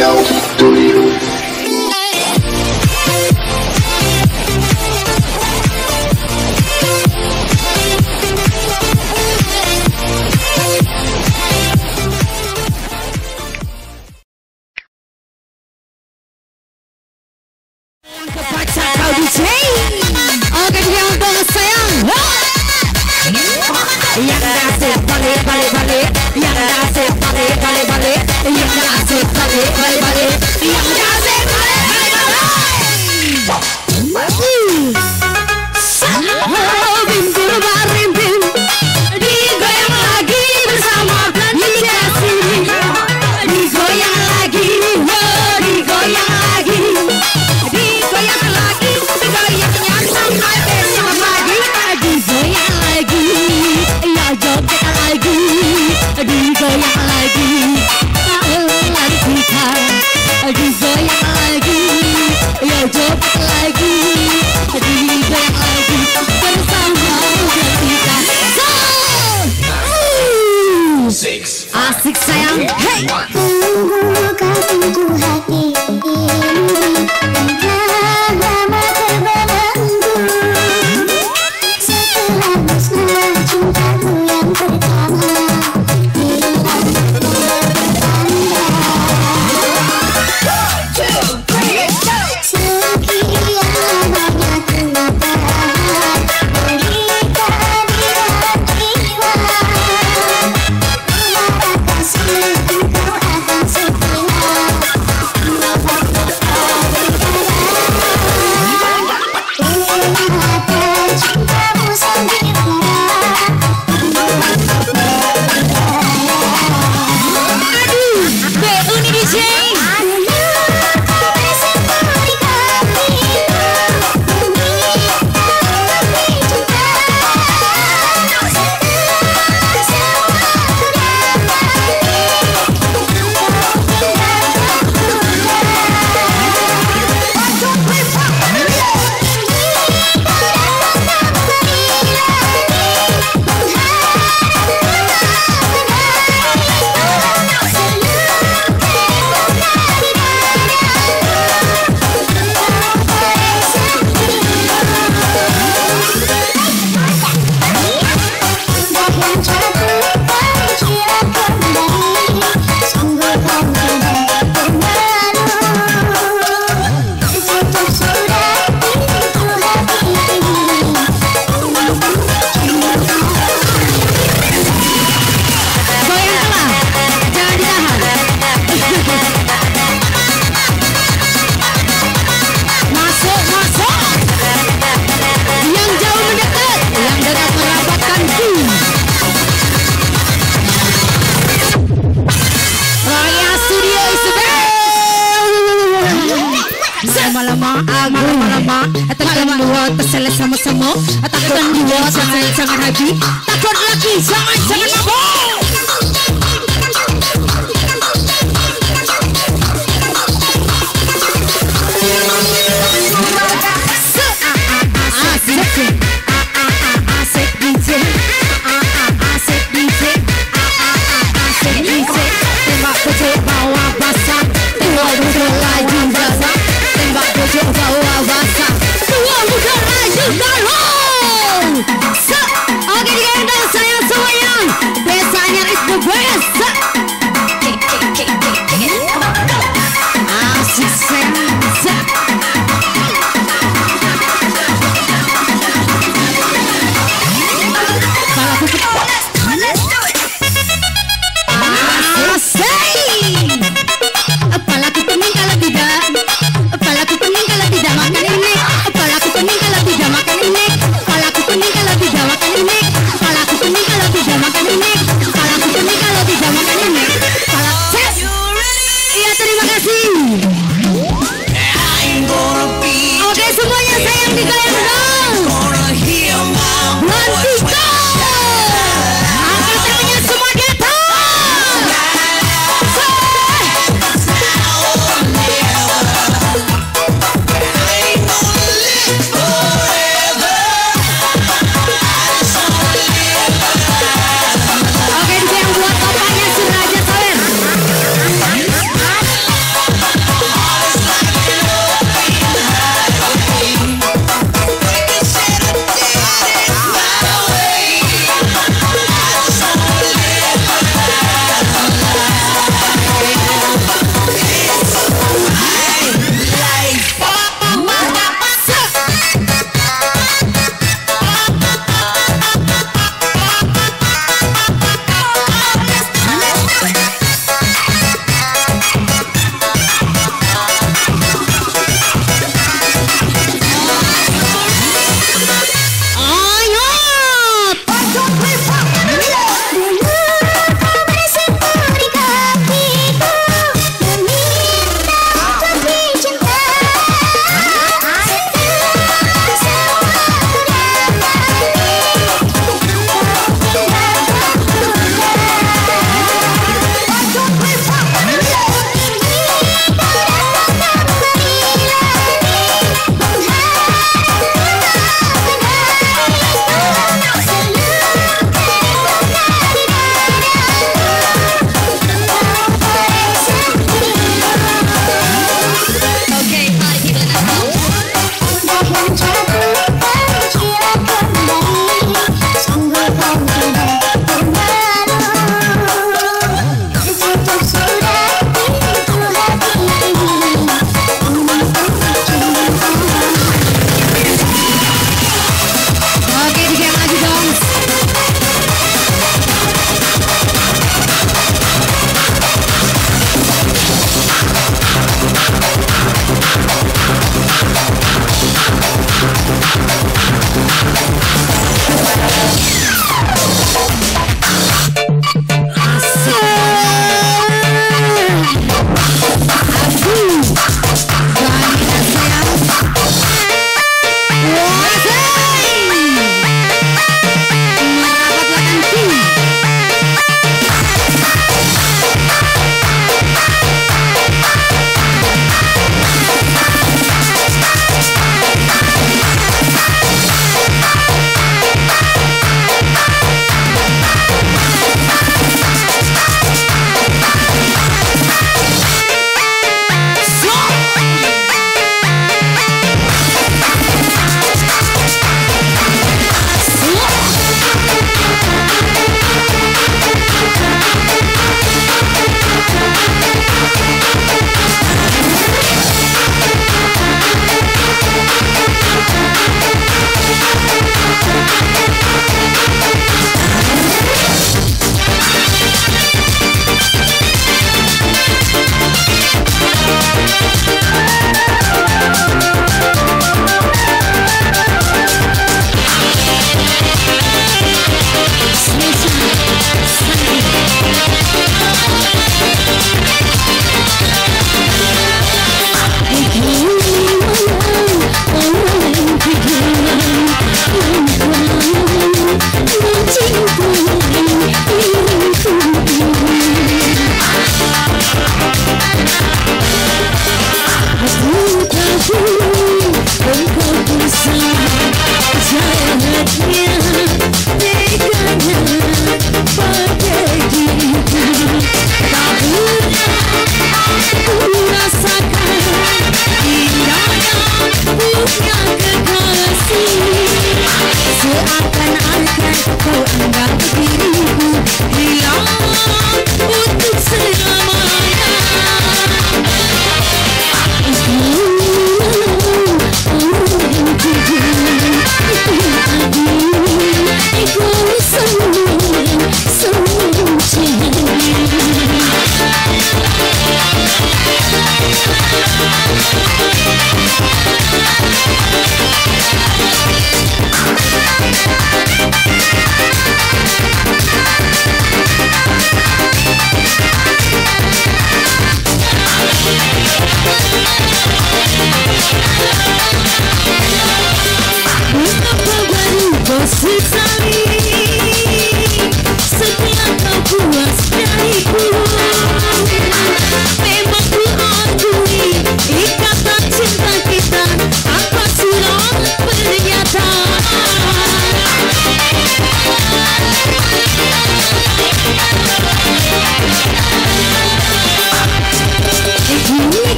Studio. Kebaca kau DJ. Oke dia untuk sayang. Yang nasib balik balik balik. Yang nasib balik balik balik. Yang nasib balik balik balik. Yang nasib balik balik balik. Bimbing barimbing. Digoyang lagi bersama Nika Sini. Digoyang lagi. Digoyang lagi. Digoyang lagi, digoyangnya sampai besok lagi. Digoyang lagi, ya joget lagi. Digoyang lagi, lari kita. Digoyang lagi, ya joget lagi. Digoyang lagi bersama kita. Asik sayang, hey. Tunggu kau tunggu hati ini. Lama terbelenggu setelah musnah cintaku yang pertama. Sekian banyak kematahan berikan di hati jiwa. Mengapa kasih engkau akan setia. Lama-lama takkan dua terselesai sama-sama. Takkan dua jangan happy. Takut lagi jangan mabuk. Asik DJ. Asik DJ. Asik DJ. Tembak kecil bawa basah. Tembak kecil lagi basah. Tembak kecil bawa basah. Tua muda lagi garong. Oke digendong sayang semuanya. Desanya is the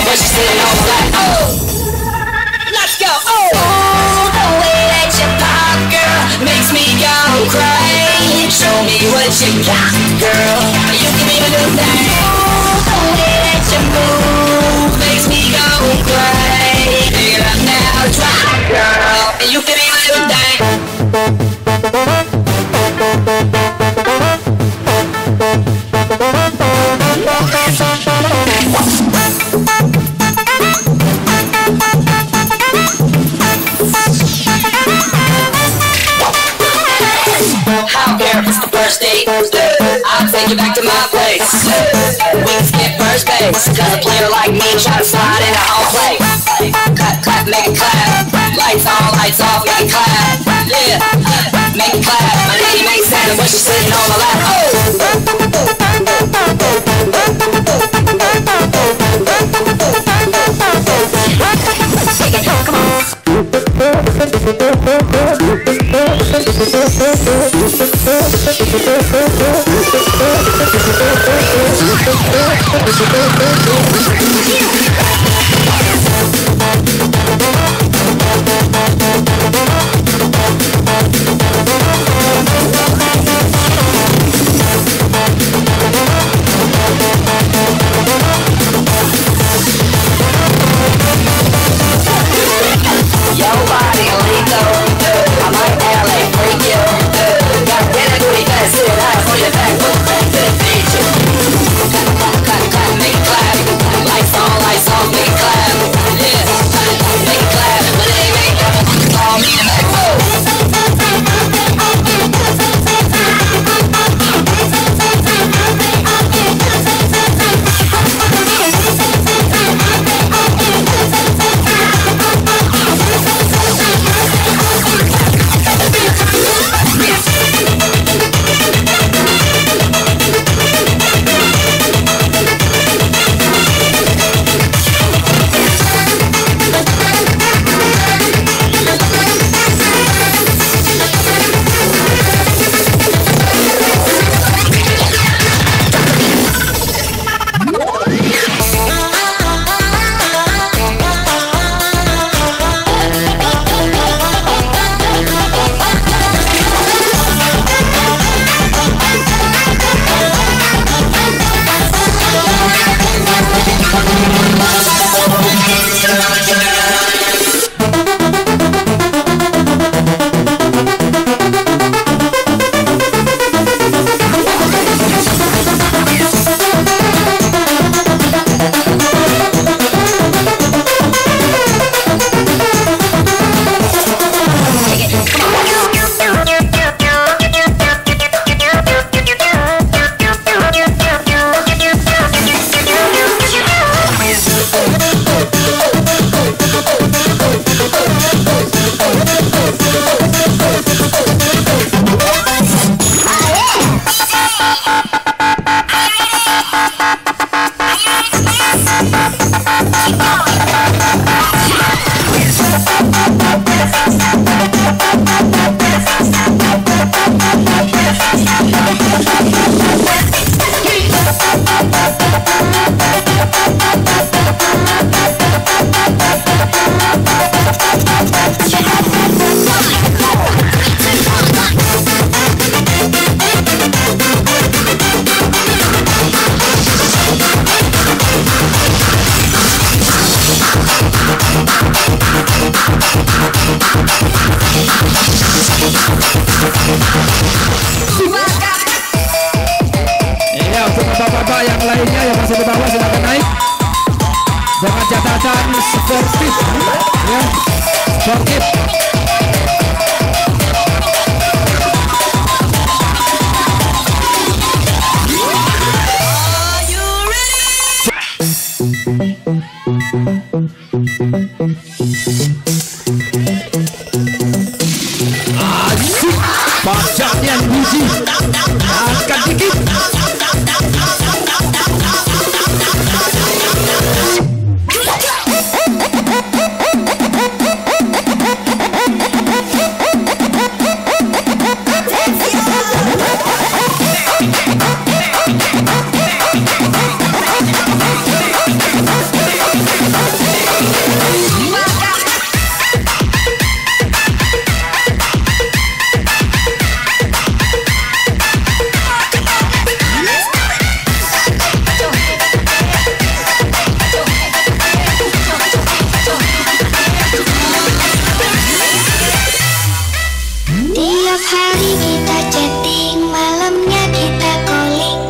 but she's sitting on my lap. Oh, let's go. Oh, the way that you pop, girl, makes me go crazy. Show me what you got, girl. You can even do that. Oh, the way that you move makes me go crazy. Pick it up now, drop, girl. You can even do that. It's the first date. I'll take you back to my place. We can skip first base, cause a player like me try to slide into home plate. Clap, clap, make it clap. Lights on, lights off, make it clap. Yeah, make it clap. My lady makes sense when she's sitting on my lap. Come on. Your body lethal, I might LA freak you. Got a better booty, better sit it high for your back, move back to the feature. Clap, clap, clap, clap, make it clap. Lights on, lights off, make it clap. Yeah, make it clap. But it ain't make it, call me and make move. sportif ya, sportif. Asik, pajaknya biji angkat dikit. Setiap hari kita chatting, malamnya kita calling.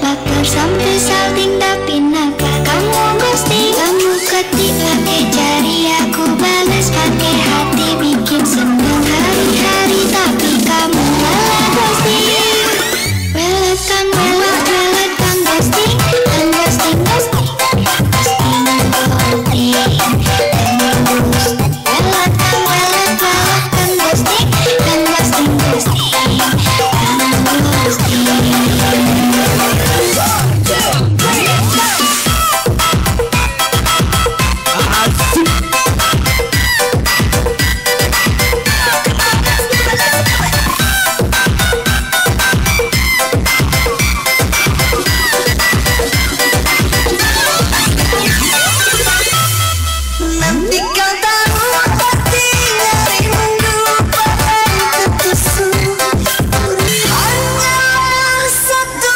Baper sampai salting tapi kenapa kamu ghosting? Kamu ketik pakai jari, aku balas pakai hati. Bikin seneng hari-hari tapi kamu malah ghosting. Welcome ghosting, ghosting, ghosting, ghosting, ghosting. Nanti kau tahu pasti nyari menggerupa keputusan hanya satu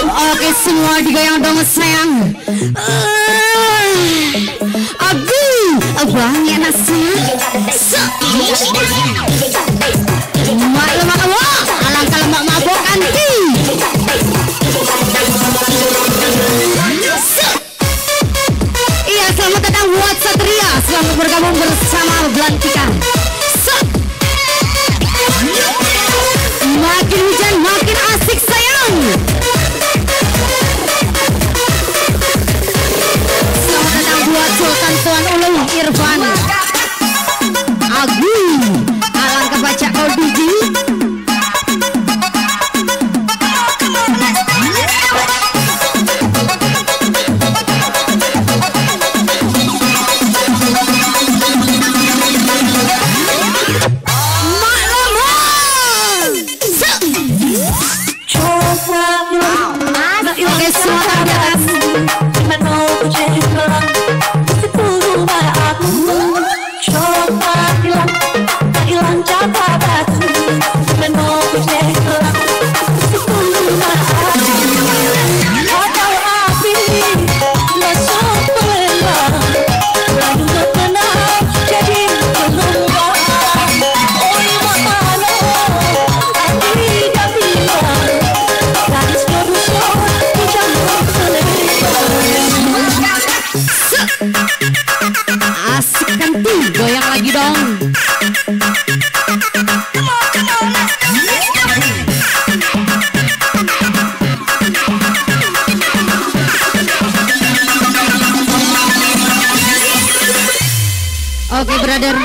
Oke semua digoyang dong sayang. Abang ya nasnya. Mak lemak awak, alangkah lemak mabok anti. Iya selamat datang buat Satria, selamat bergabung bersama Belantika. Makin hujan makin asik sayang. Selamat datang buat Sultan Tuan Ulung Irfan Agung. Alangkah baca kau biji. Oke semua tangan di atas. Asik kan tuh, goyang lagi dong. Oke brother.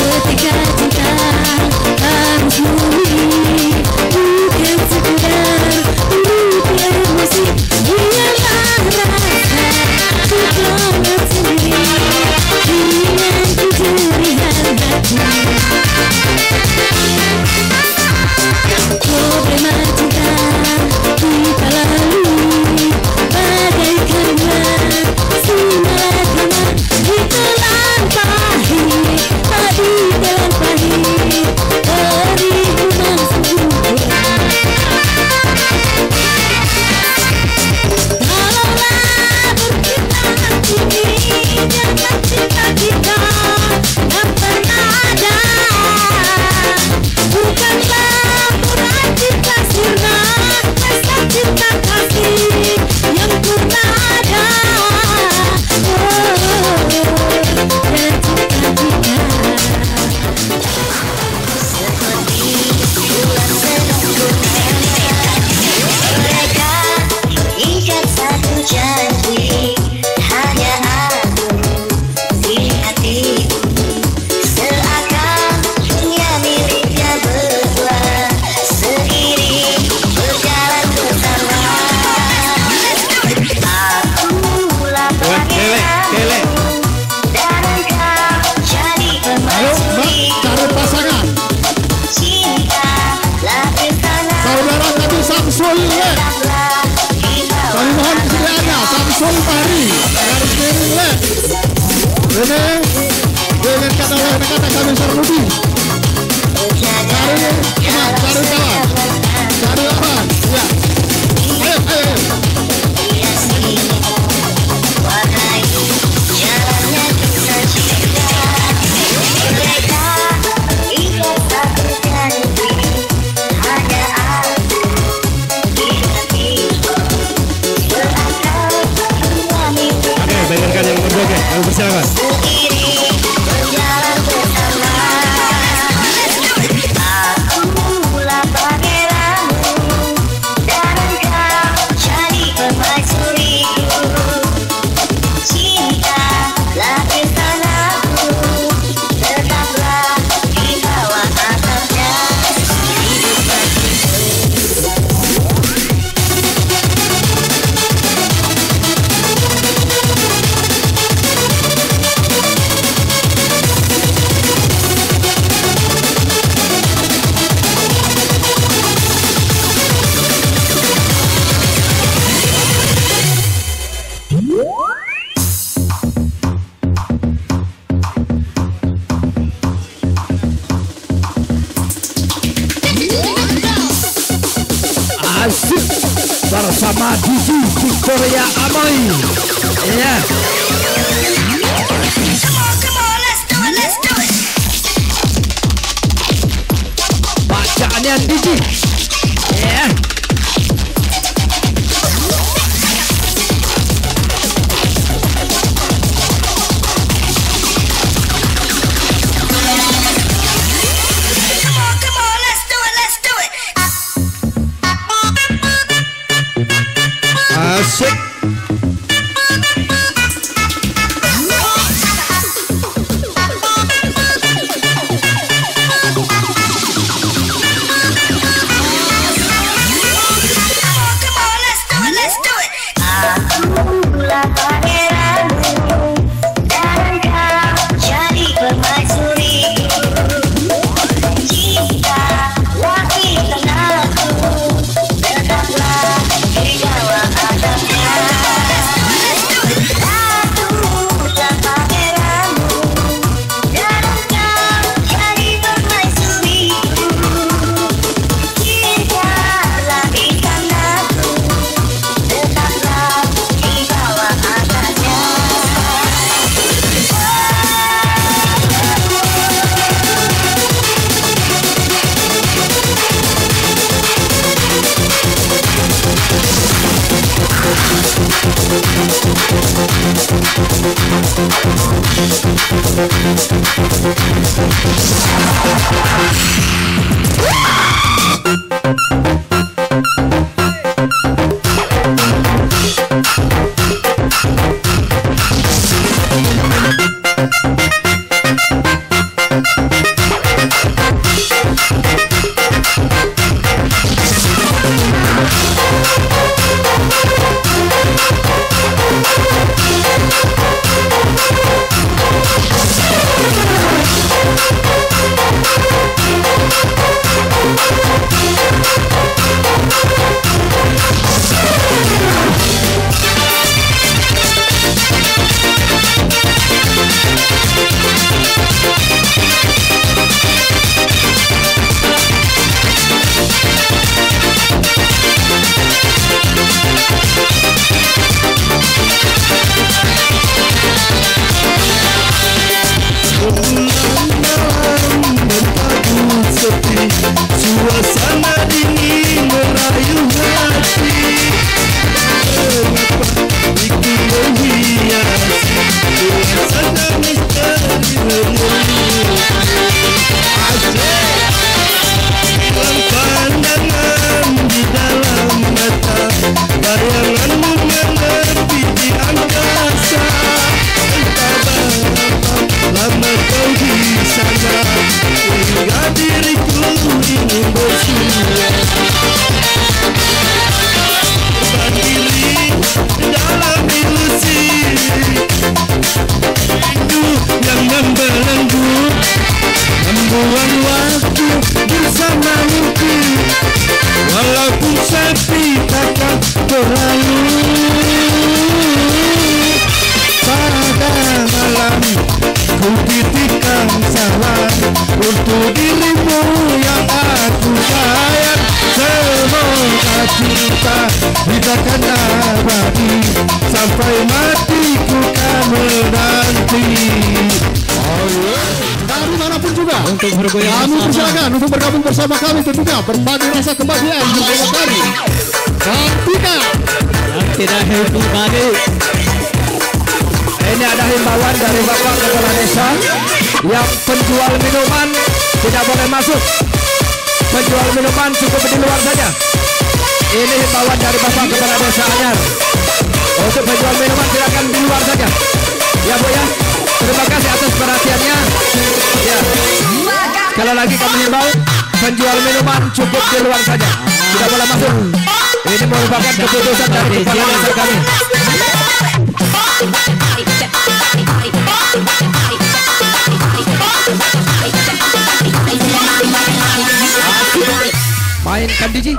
Ketika cinta harus memilih, bukan segera Pari garis miring lek ini diingatkan oleh rekan kami Sarudi cari kawan cari lawan ya ayo bayarkan yang nomor 2 ke, kami persilakan. Asik bersama DJ Victoria Amoy ya. Bacaannya DJ ya. Asik. Suasana dingin merayu hati, itu menghiasi suasana misteri menunggu. Hilang pandangan di dalam mata, bayanganmu menepi di angkasa. Entah berapa lama kau di sana, hingga diriku ini bersuara. Berdiri dalam ilusi, rindu yang membelenggu, membuang waktu bersamamu. Walaupun sepi takkan berlalu. cinta kita kan abadi sampai mati ku kan menanti. Dari manapun juga Untuk bergoyang kami bersama. persilakan untuk bergabung bersama kami tentunya berbagi rasa kebahagiaan bersama kami. Ketika Yang tidak happy balik. Ini ada himbauan dari Bapak Kepala Desa yang penjual minuman tidak boleh masuk. Penjual minuman cukup di luar saja. Ini himbauan dari Bapak Kepala Desa Anyar. Untuk penjual minuman silakan di luar saja. Ya Bu ya. Terima kasih atas perhatiannya. Ya. Sekali lagi kami himbau penjual minuman cukup di luar saja. Tidak boleh masuk. Ini merupakan keputusan dari Kepala Desa kami. Mainkan DJ.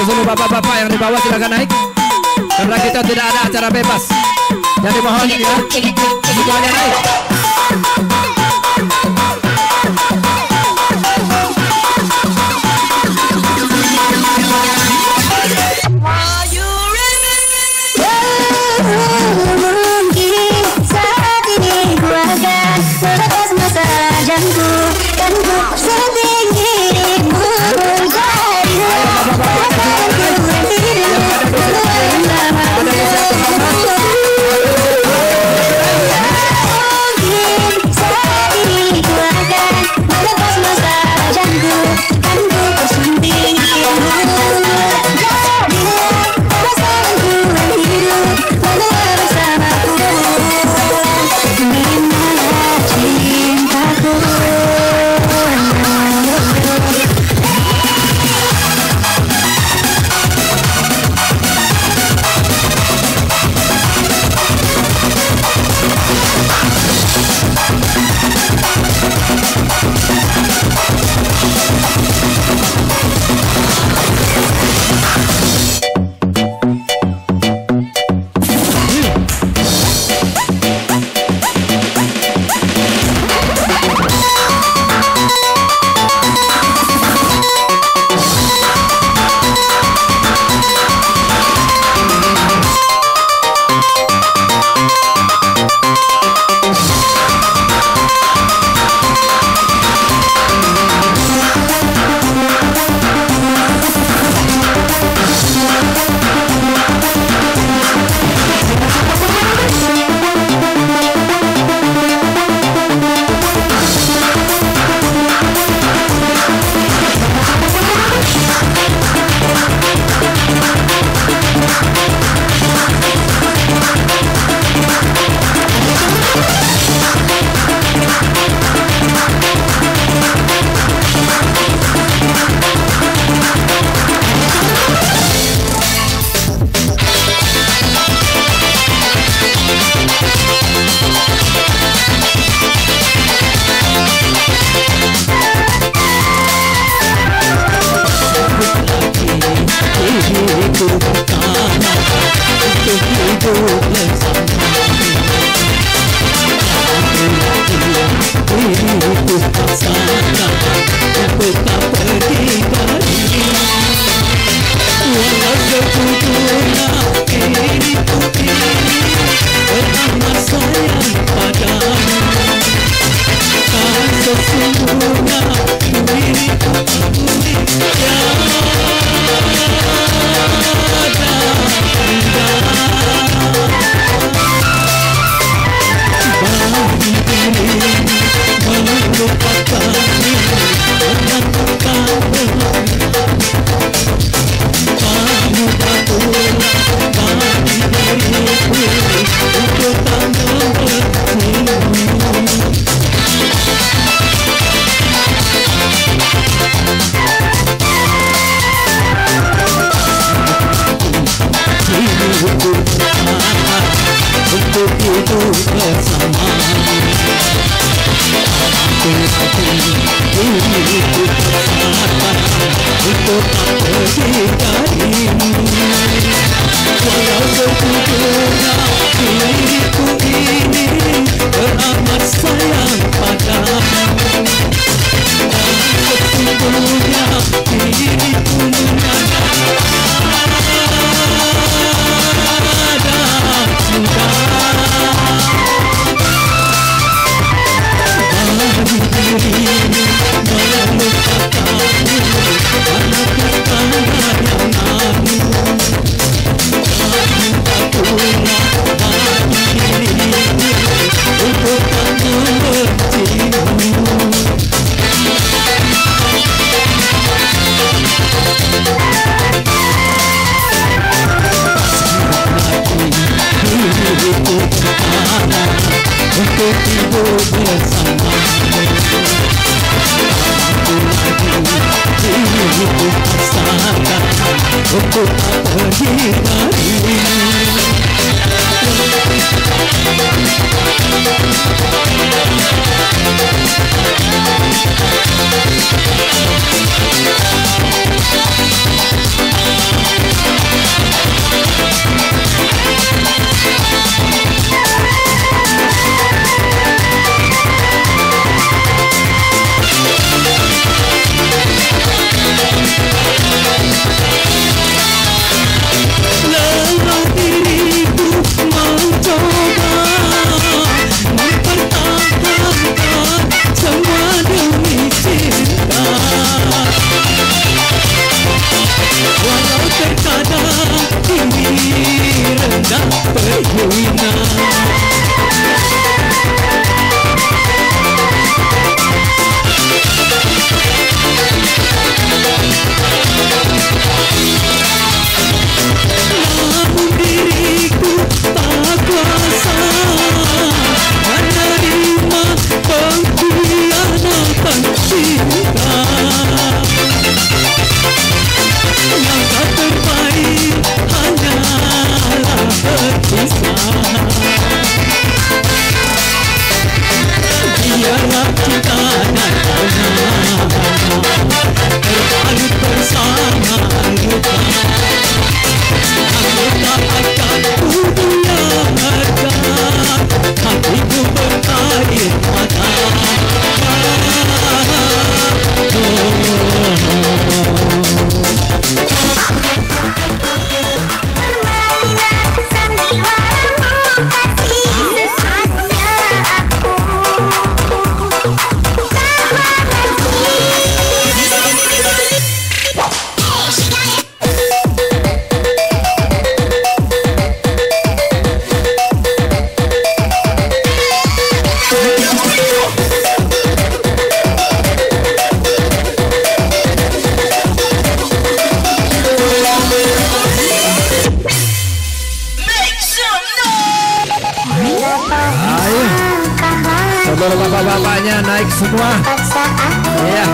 Seluruh bapak-bapak yang di bawah silakan naik karena kita tidak ada acara bebas. Jadi mohon ya semuanya naik. Mungkin saat ini ku akan melepas masalah janganku dan ku setinggi menjadi Untuk tak pergi darimu. Walau sejujurnya diriku ini beramat sayang padamu, dan sesungguhnya diriku menyadari untuk hidup bersamamu. Aku lagi diriku paksakan untuk tak pergi darimu. Lelah diriku mencoba mempertahankan semua demi cinta. Walau terkadang ini rendah terhina, namun diriku tak kuasa menerima pengkhianatan cinta. Yang tak terbaik hanyalah berpisah. Biarlah cinta dan terbalut bersama luka. Aku tak akan kubiarkan hatiku berair mata. Saudara bapak-bapaknya naik semua. Iya.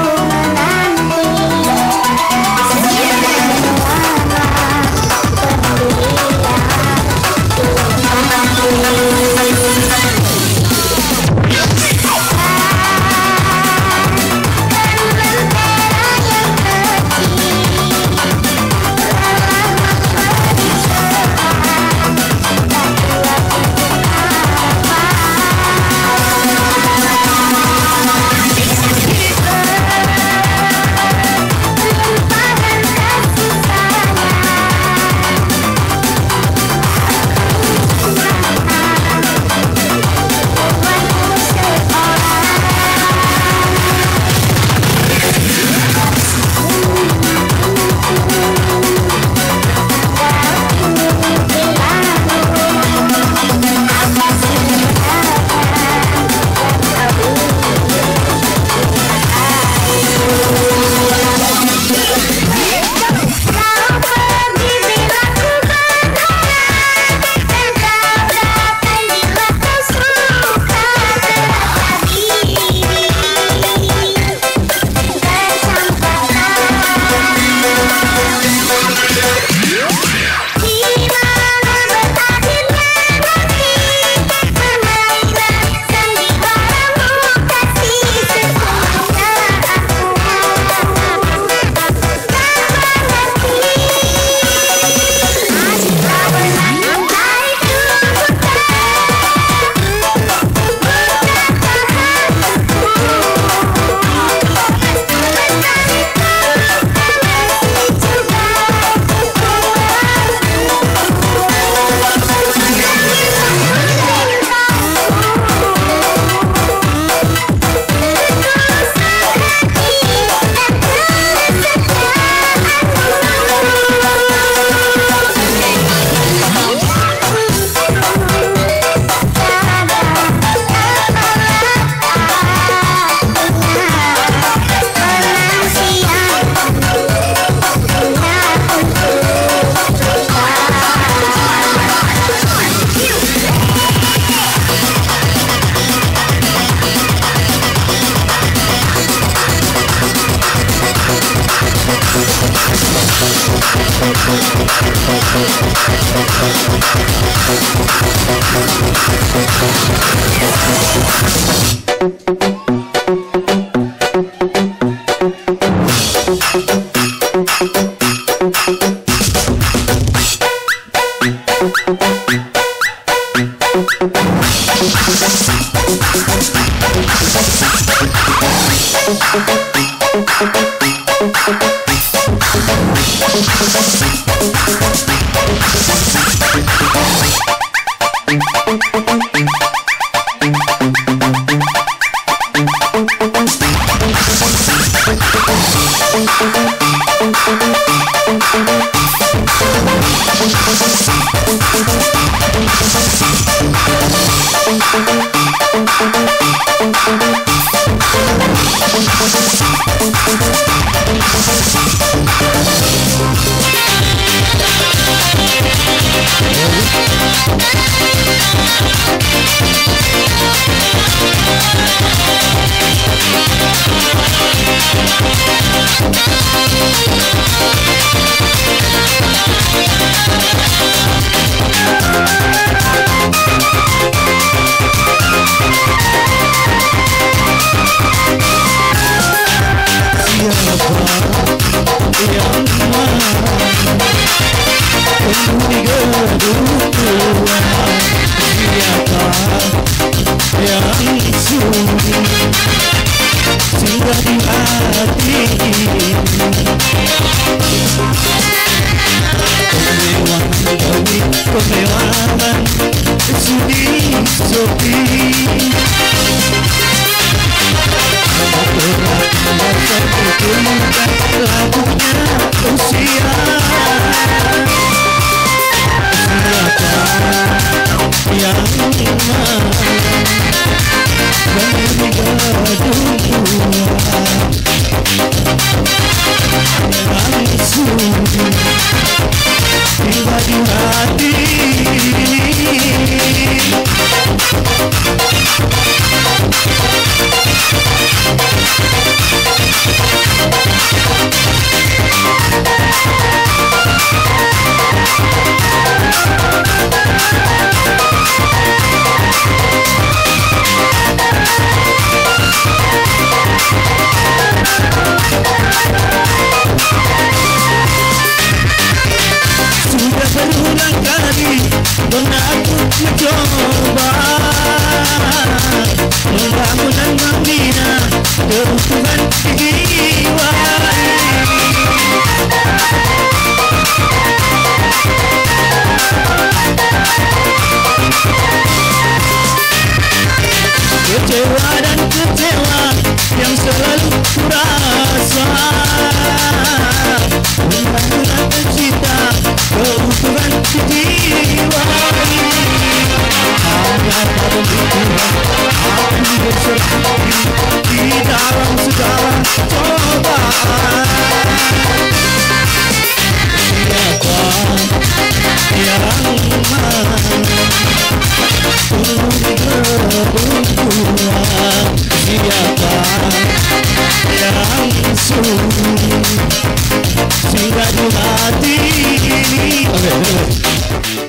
Kecewa dan kecewa yang selalu kurasa, membangun cita keutuhan jiwa ini. Hanya pada Tuhan aku berserah di dalam segala cobaan. Siapa yang siapa yang sungguh singgah di hati ini.